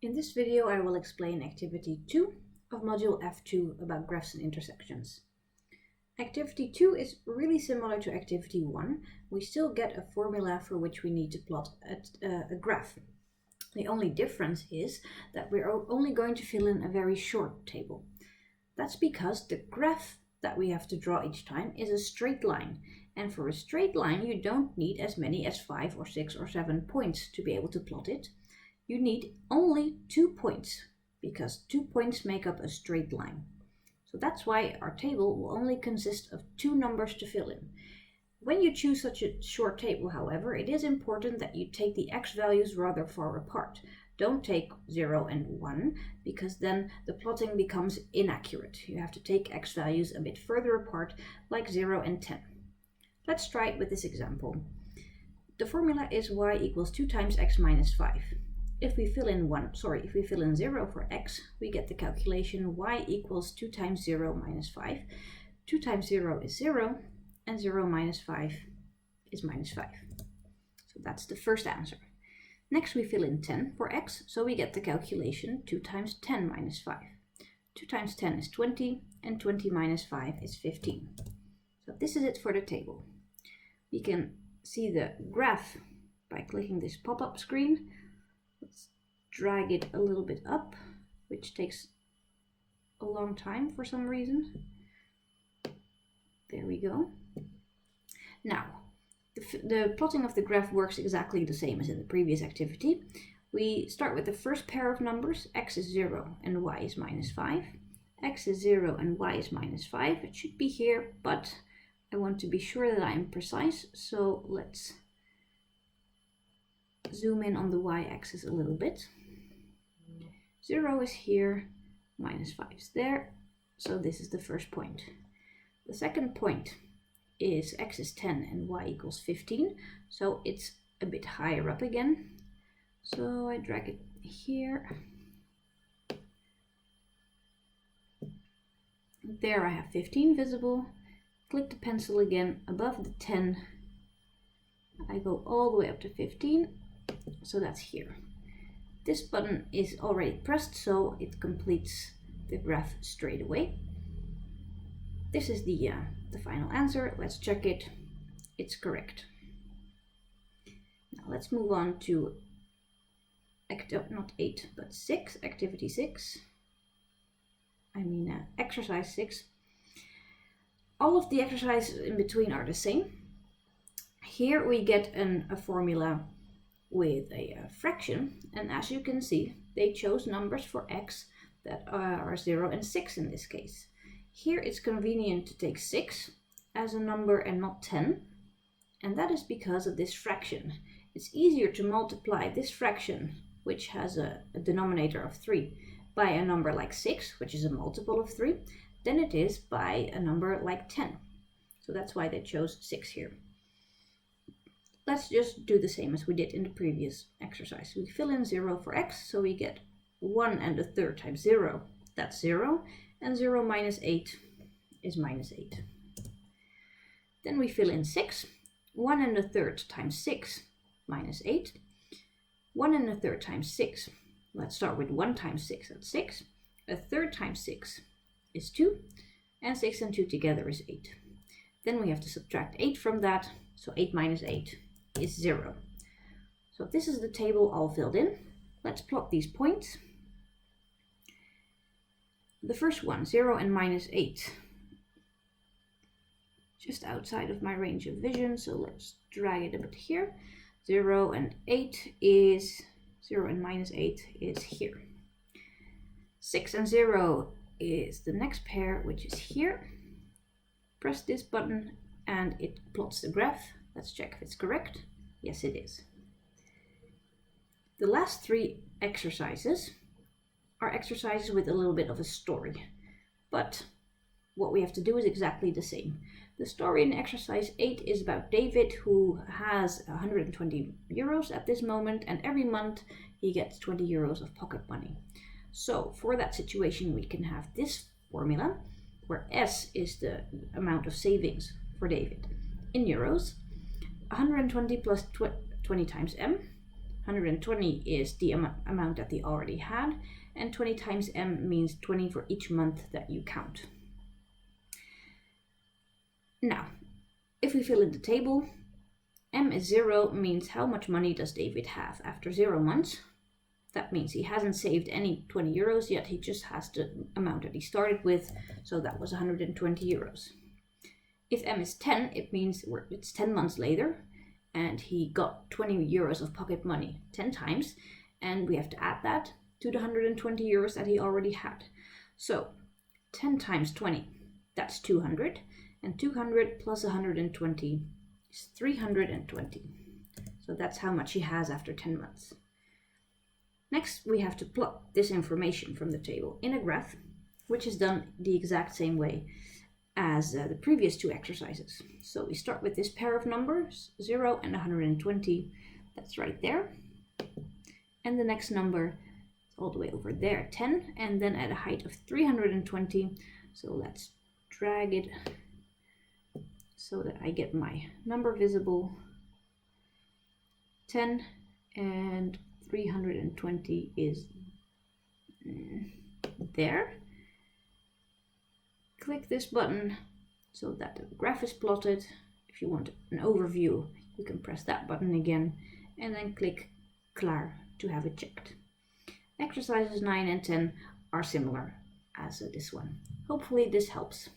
In this video I will explain Activity 2 of Module F2 about graphs and intersections. Activity 2 is really similar to Activity 1. We still get a formula for which we need to plot a graph. The only difference is that we're only going to fill in a very short table. That's because the graph that we have to draw each time is a straight line. And for a straight line you don't need as many as 5 or 6 or 7 points to be able to plot it. You need only 2 points, because 2 points make up a straight line. So that's why our table will only consist of 2 numbers to fill in. When you choose such a short table, however, it is important that you take the x values rather far apart. Don't take 0 and 1, because then the plotting becomes inaccurate. You have to take x values a bit further apart, like 0 and 10. Let's try it with this example. The formula is y equals 2 times x minus 5. If we fill in 0 for x, we get the calculation y equals 2 times 0 minus 5. 2 times 0 is 0, and 0 minus 5 is minus 5. So that's the first answer. Next we fill in 10 for x, so we get the calculation 2 times 10 minus 5. 2 times 10 is 20, and 20 minus 5 is 15. So this is it for the table. We can see the graph by clicking this pop-up screen. Let's drag it a little bit up, which takes a long time for some reason. There we go. Now, the plotting of the graph works exactly the same as in the previous activity. We start with the first pair of numbers. X is 0 and y is minus 5. X is 0 and y is minus 5. It should be here, but I want to be sure that I'm precise, so let's zoom in on the y-axis a little bit. 0 is here, minus 5 is there, so this is the first point. The second point is x is 10 and y equals 15, so it's a bit higher up again. So I drag it here. There I have 15 visible. Click the pencil again above the 10. I go all the way up to 15. So that's here. This button is already pressed, so it completes the graph straight away. This is the final answer. Let's check it. It's correct. Now let's move on to not 8, but 6, activity 6. Exercise 6. All of the exercises in between are the same. Here we get a formula with a fraction, and as you can see, they chose numbers for x that are 0 and 6 in this case. Here it's convenient to take 6 as a number and not 10, and that is because of this fraction. It's easier to multiply this fraction, which has a denominator of 3, by a number like 6, which is a multiple of 3, than it is by a number like 10. So that's why they chose 6 here. Let's just do the same as we did in the previous exercise. We fill in 0 for x, so we get 1 and a third times 0. That's 0, and 0 minus 8 is minus 8. Then we fill in 6. 1 and a third times 6, minus 8. 1 and a third times 6. Let's start with 1 times 6, that's 6. A third times 6 is 2, and 6 and 2 together is 8. Then we have to subtract 8 from that, so 8 minus 8 is 0. So this is the table all filled in. Let's plot these points. The first one, 0 and minus 8. Just outside of my range of vision, so let's drag it a bit here. 0 and minus 8 is here. 6 and 0 is the next pair, which is here. Press this button and it plots the graph. Let's check if it's correct. Yes, it is. The last 3 exercises are exercises with a little bit of a story, but what we have to do is exactly the same. The story in exercise 8 is about David, who has 120 euros at this moment, and every month he gets 20 euros of pocket money. So for that situation we can have this formula, where S is the amount of savings for David in euros. 120 plus 20 times M, 120 is the amount that they already had, and 20 times m means 20 for each month that you count. Now, if we fill in the table, m is 0 means how much money does David have after 0 months. That means he hasn't saved any 20 euros yet, he just has the amount that he started with, so that was 120 euros. If m is 10, it means it's 10 months later, and he got 20 euros of pocket money 10 times, and we have to add that to the 120 euros that he already had. So 10 times 20, that's 200, and 200 plus 120 is 320. So that's how much he has after 10 months. Next, we have to plot this information from the table in a graph, which is done the exact same way as the previous two exercises. So we start with this pair of numbers, 0 and 120, that's right there. And the next number is all the way over there, 10, and then at a height of 320. So let's drag it so that I get my number visible. 10 and 320 is there. Click this button so that the graph is plotted. If you want an overview, you can press that button again and then click Klaar to have it checked. Exercises 9 and 10 are similar as this one. Hopefully this helps.